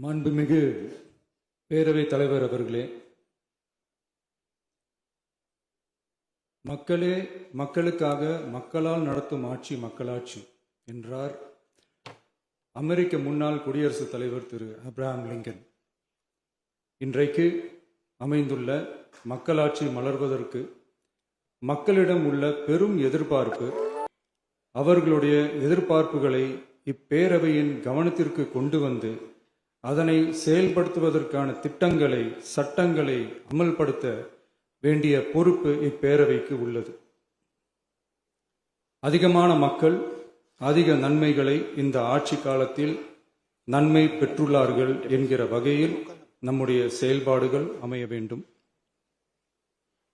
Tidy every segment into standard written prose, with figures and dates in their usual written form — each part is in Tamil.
மாண்புமிகு பேரவைத் தலைவர் அவர்களே, மக்களே மக்களுக்காக மக்களால் நடத்தும் ஆட்சி மக்களாட்சி என்றார் அமெரிக்க முன்னாள் குடியரசுத் தலைவர் திரு ஆப்ரஹாம் லிங்கன். இன்றைக்கு அமைந்துள்ள மக்களாட்சி மலர்வதற்கு மக்களிடம் உள்ள பெரும் எதிர்பார்ப்பு, அவர்களுடைய எதிர்பார்ப்புகளை இப்பேரவையின் கவனத்திற்கு கொண்டு வந்து அதனை செயல்படுத்துவதற்கான திட்டங்களை, சட்டங்களை அமல்படுத்த வேண்டிய பொறுப்பு இப்பேரவைக்கு உள்ளது. அதிகமான மக்கள் அதிக நன்மைகளை இந்த ஆட்சி காலத்தில் நன்மை பெற்றுள்ளார்கள் என்கிற வகையில் நம்முடைய செயல்பாடுகள் அமைய வேண்டும்.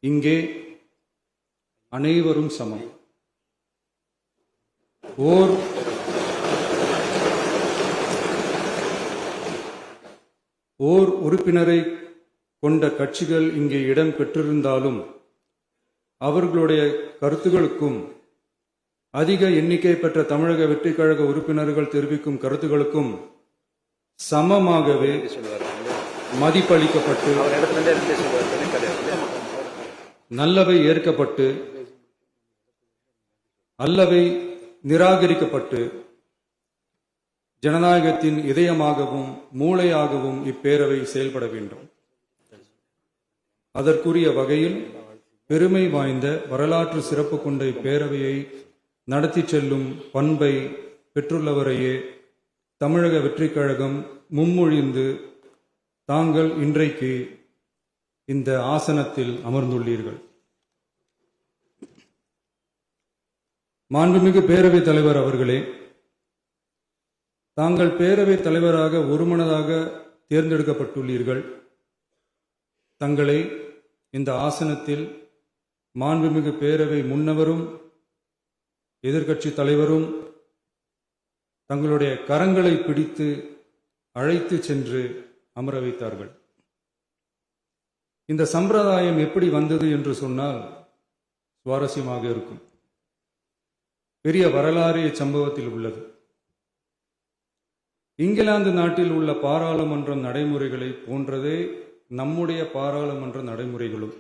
இங்கே அனைவரும் சமம். ஓர் உறுப்பினரை கொண்ட கட்சிகள் இங்கே இடம் பெற்றிருந்தாலும் அவர்களுடைய கருத்துகளுக்கும் அதிக எண்ணிக்கை பெற்ற தமிழக வெற்றிக் கழக உறுப்பினர்கள் தெரிவிக்கும் கருத்துகளுக்கும் சமமாகவே மதிப்பளிக்கப்பட்டு நல்லவை ஏற்கப்பட்டு அல்லவை நிராகரிக்கப்பட்டு ஜனநாயகத்தின் இதயமாகவும் மூளையாகவும் இப்பேரவை செயல்பட வேண்டும். அதற்குரிய வகையில் பெருமை வாய்ந்த வரலாற்று சிறப்பு கொண்ட இப்பேரவையை நடத்தி செல்லும் பண்பை பெற்றுள்ளவரையே தமிழக வெற்றிக் கழகம் முன்மொழிந்து தாங்கள் இன்றைக்கு இந்த ஆசனத்தில் அமர்ந்துள்ளீர்கள். மாண்புமிகு பேரவைத் தலைவர் அவர்களே, தாங்கள் பேரவைத் தலைவராக ஒருமனதாக தேர்ந்தெடுக்கப்பட்டுள்ளீர்கள். தங்களை இந்த ஆசனத்தில் மாண்புமிகு பேரவை முன்னவரும் எதிர்க்கட்சி தலைவரும் தங்களுடைய கரங்களை பிடித்து அழைத்து சென்று அமர வைத்தார்கள். இந்த சம்பிரதாயம் எப்படி வந்தது என்று சொன்னால் சுவாரஸ்யமாக இருக்கும். பெரிய வரலாறு சம்பவத்தில் உள்ளது. இங்கிலாந்து நாட்டில் உள்ள பாராளுமன்ற நடைமுறைகளை போன்றதே நம்முடைய பாராளுமன்ற நடைமுறைகளும்.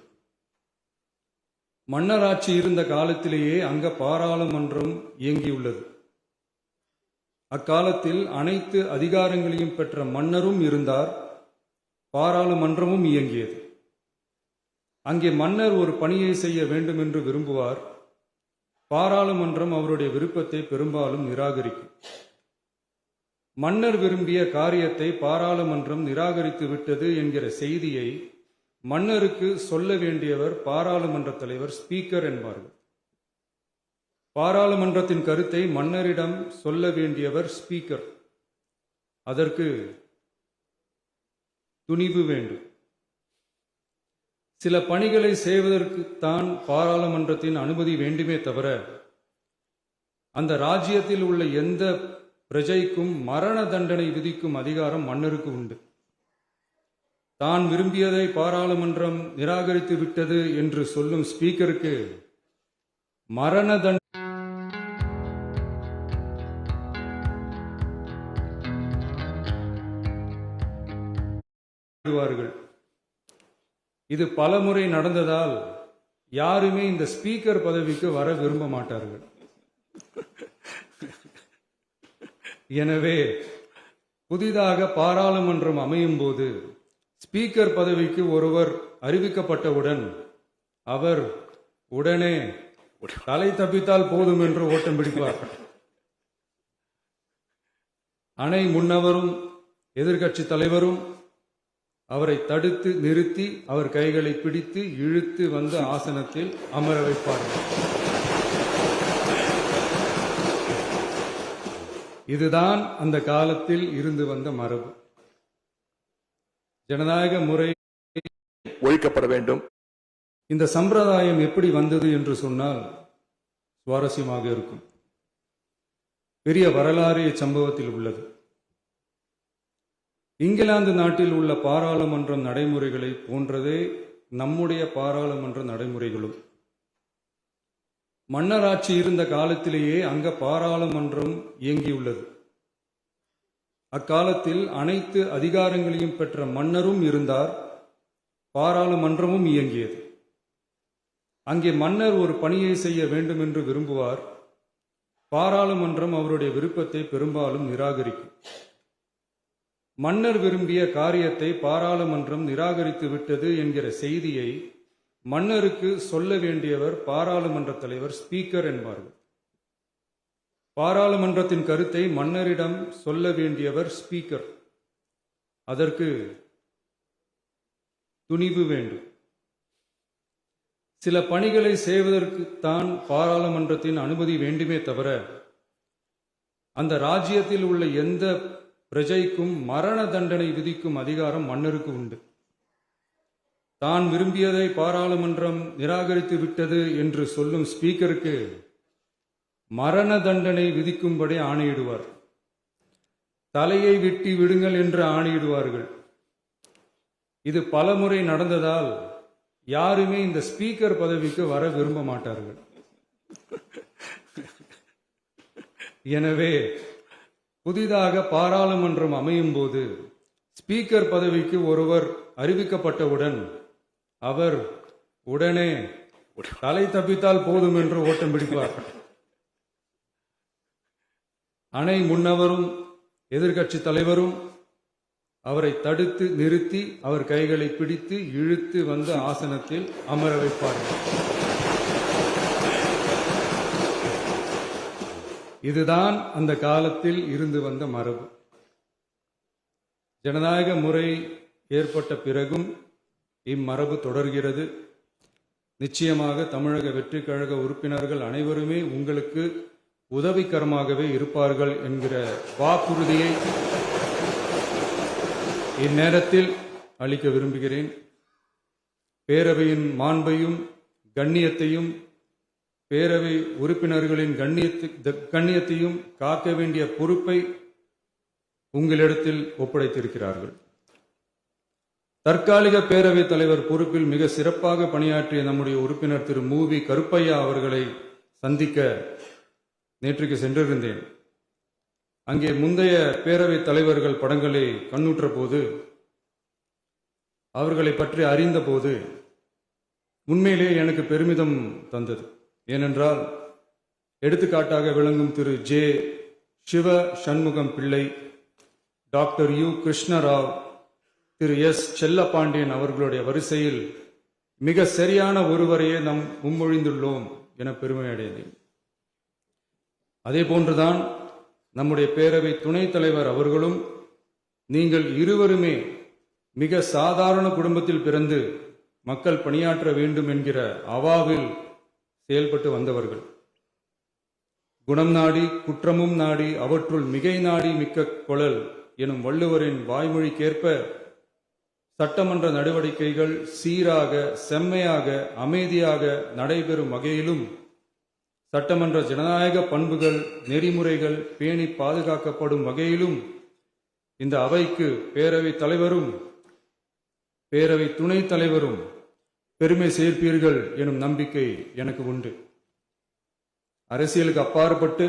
மன்னராட்சி இருந்த காலத்திலேயே அங்க பாராளுமன்றம் இயங்கியுள்ளது. அக்காலத்தில் அனைத்து அதிகாரங்களையும் பெற்ற மன்னரும் இருந்தார், பாராளுமன்றமும் இயங்கியது. அங்கே மன்னர் ஒரு பணியை செய்ய வேண்டும் என்று விரும்புவார், பாராளுமன்றம் அவருடைய விருப்பத்தை பெரும்பாலும் நிராகரிக்கும். மன்னர் விரும்பிய காரியத்தை பாராளுமன்றம் நிராகரித்து விட்டது என்கிற செய்தியை மன்னருக்கு சொல்ல வேண்டியவர் பாராளுமன்ற தலைவர், ஸ்பீக்கர் என்பார்கள். பாராளுமன்றத்தின் கருத்தை மன்னரிடம் சொல்ல வேண்டியவர் ஸ்பீக்கர். அதற்கு துணிவு வேண்டும். சில பணிகளை செய்வதற்குத்தான் பாராளுமன்றத்தின் அனுமதி வேண்டுமே தவிர அந்த ராஜ்யத்தில் உள்ள எந்த பிரஜைக்கும் மரண தண்டனை விதிக்கும் அதிகாரம் மன்னருக்கு உண்டு. தான் விரும்பியதை பாராளுமன்றம் நிராகரித்து விட்டது என்று சொல்லும் ஸ்பீக்கருக்கு மரண தண்டனை இது பலமுறை நடந்ததால் யாருமே இந்த ஸ்பீக்கர் பதவிக்கு வர விரும்ப மாட்டார்கள். எனவே புதிதாக பாராளுமன்றம் அமையும் போது ஸ்பீக்கர் பதவிக்கு ஒருவர் அறிவிக்கப்பட்டவுடன் அவர் உடனே தலை தப்பித்தால் போதும் என்று ஓட்டம் பிடிப்பார். அணை முன்னவரும் எதிர்க்கட்சி தலைவரும் அவரை தடுத்து நிறுத்தி அவர் கைகளை பிடித்து இழுத்து வந்து ஆசனத்தில் அமர வைப்பார்கள். இதுதான் அந்த காலத்தில் இருந்து வந்த மரபு. ஜனநாயக முறை ஒழிக்கப்பட வேண்டும். இந்த சம்பிரதாயம் எப்படி வந்தது என்று சொன்னால் சுவாரஸ்யமாக இருக்கும். பெரிய வரலாறு சம்பவத்தில் உள்ளது. இங்கிலாந்து நாட்டில் உள்ள பாராளுமன்ற நடைமுறைகளை போன்றதே நம்முடைய பாராளுமன்ற நடைமுறைகளும். மன்னராட்சி இருந்த காலத்திலேயே அங்க பாராளுமன்றம் இயங்கியுள்ளது. அக்காலத்தில் அனைத்து அதிகாரங்களையும் பெற்ற மன்னரும் இருந்தார், பாராளுமன்றமும் இயங்கியது. அங்கே மன்னர் ஒரு பணியை செய்ய வேண்டும் என்று விரும்புவார், பாராளுமன்றம் அவருடைய விருப்பத்தை பெரும்பாலும் நிராகரிக்கும். மன்னர் விரும்பிய காரியத்தை பாராளுமன்றம் நிராகரித்து விட்டது என்கிற செய்தியை மன்னருக்கு சொல்ல வேண்டியவர் பாராளுமன்ற தலைவர், ஸ்பீக்கர் என்பார்கள். பாராளுமன்றத்தின் கருத்தை மன்னரிடம் சொல்ல வேண்டியவர் ஸ்பீக்கர். அதற்கு துணிவு வேண்டும். சில பணிகளை செய்வதற்குத்தான் பாராளுமன்றத்தின் அனுமதி வேண்டுமே தவிர, அந்த ராஜ்யத்தில் உள்ள எந்த பிரஜைக்கும் மரண தண்டனை விதிக்கும் அதிகாரம் மன்னருக்கு உண்டு. தான் விரும்பியதை பாராளுமன்றம் நிராகரித்து விட்டது என்று சொல்லும் ஸ்பீக்கருக்கு மரண தண்டனை விதிக்கும்படி ஆணையிடுவார். தலையை வெட்டி விடுங்கள் என்று ஆணையிடுவார்கள். இது பலமுறை நடந்ததால் யாருமே இந்த ஸ்பீக்கர் பதவிக்கு வர விரும்ப மாட்டார்கள். எனவே புதிதாக பாராளுமன்றம் அமையும் போது ஸ்பீக்கர் பதவிக்கு ஒருவர் அறிவிக்கப்பட்டவுடன் அவர் உடனே தலை தப்பித்தால் போதும் என்று ஓட்டம் பிடிப்பார். அணை முன்னவரும் எதிர்க்கட்சி தலைவரும் அவரை தடுத்து நிறுத்தி அவர் கைகளை பிடித்து இழுத்து வந்த ஆசனத்தில் அமர வைப்பார்கள். இதுதான் அந்த காலத்தில் இருந்து வந்த மரபு. ஜனநாயக முறை ஏற்பட்ட பிறகும் இம்மரபு தொடர்கிறது. நிச்சயமாக தமிழக வெற்றிக் கழக உறுப்பினர்கள் அனைவருமே உங்களுக்கு உதவிகரமாகவே இருப்பார்கள் என்கிற வாக்குறுதியை இந்நேரத்தில் அளிக்க விரும்புகிறேன். பேரவையின் மாண்பையும் கண்ணியத்தையும் பேரவை உறுப்பினர்களின் கண்ணியத்தையும் காக்க வேண்டிய பொறுப்பை உங்களிடத்தில் ஒப்படைத்திருக்கிறார்கள். தற்காலிக பேரவைத் தலைவர் பொறுப்பில் மிக சிறப்பாக பணியாற்றிய நம்முடைய உறுப்பினர் திரு மூவி கருப்பையா அவர்களை சந்திக்க நேற்றுக்கு சென்றிருந்தேன். அங்கே முந்தைய பேரவைத் தலைவர்கள் படங்களை கண்ணுற்ற போது, அவர்களை பற்றி அறிந்த போது உண்மையிலே எனக்கு பெருமிதம் தந்தது. ஏனென்றால் எடுத்துக்காட்டாக விளங்கும் திரு ஜே சிவ சண்முகம் பிள்ளை, டாக்டர் யு கிருஷ்ணராவ், திரு எஸ் செல்லப்பாண்டியன் அவர்களுடைய வரிசையில் மிக சரியான ஒருவரையே நாம் முன்மொழிந்துள்ளோம் என பெருமை அடைந்தேன். அதே போன்றுதான் நம்முடைய பேரவை துணைத் தலைவர் அவர்களும் நீங்கள் இருவருமே மிக சாதாரண குடும்பத்தில் பிறந்து மக்கள் பணியாற்ற வேண்டும் என்கிற அவாவில் செயல்பட்டு வந்தவர்கள். குணம் நாடி குற்றமும் நாடி அவற்றுள் மிகை நாடி மிக்க கொளல் எனும் வள்ளுவரின் வாய்மொழிக்கேற்ப சட்டமன்ற நடவடிக்கைகள் சீராக, செம்மையாக, அமைதியாக நடைபெறும் வகையிலும் சட்டமன்ற ஜனநாயக பண்புகள், நெறிமுறைகள் பேணி பாதுகாக்கப்படும் வகையிலும் இந்த அவைக்கு பேரவை தலைவரும் பேரவை துணைத் தலைவரும் பெருமை சேர்ப்பீர்கள் எனும் நம்பிக்கை எனக்கு உண்டு. அரசியலுக்கு அப்பாற்பட்டு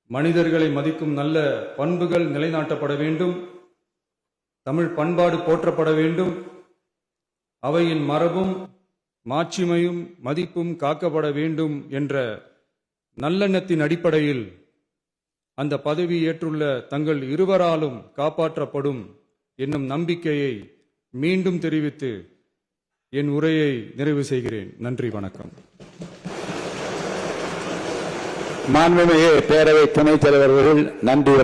மனிதர்களை மதிக்கும் நல்ல பண்புகள் நிலைநாட்டப்பட வேண்டும். தமிழ் பண்பாடு போற்றப்பட வேண்டும். அவையின் மரபும் மாட்சிமையும் மதிப்பும் காக்கப்பட வேண்டும் என்ற நல்லெண்ணத்தின் அடிப்படையில் அந்த பதவி ஏற்றுள்ள தங்கள் இருவராலும் காப்பாற்றப்படும் என்னும் நம்பிக்கையை மீண்டும் தெரிவித்து என் உரையை நிறைவு செய்கிறேன். நன்றி, வணக்கம். மாண்புமிகு பேரவை துணைத் தலைவர் அவர்கள் நன்றி.